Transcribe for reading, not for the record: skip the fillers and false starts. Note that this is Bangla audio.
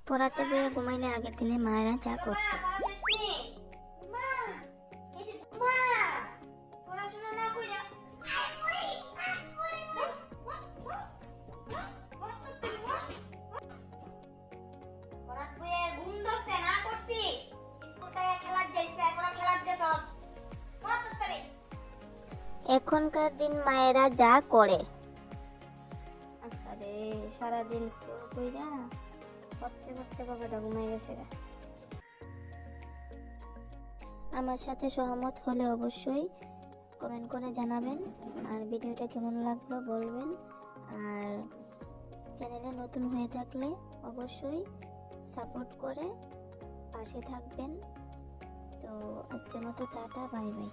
পড়াতে বইয়ে ঘুমাইলে আগের দিনে মায়েরা যা করতো। এখনকার দিন মায়েরা যা করে, আরে সারাদিন স্কুল কইরা পড়তে পড়তে বাবাটা ঘুমাই গেছে। আমার সাথে সহমত হলে অবশ্যই কমেন্ট করে জানাবেন, আর ভিডিওটা কেমন লাগলো বলবেন। আর চ্যানেলে নতুন হয়ে থাকলে অবশ্যই সাপোর্ট করে পাশে থাকবেন। তো আজকের মতো টাটা, বাই বাই।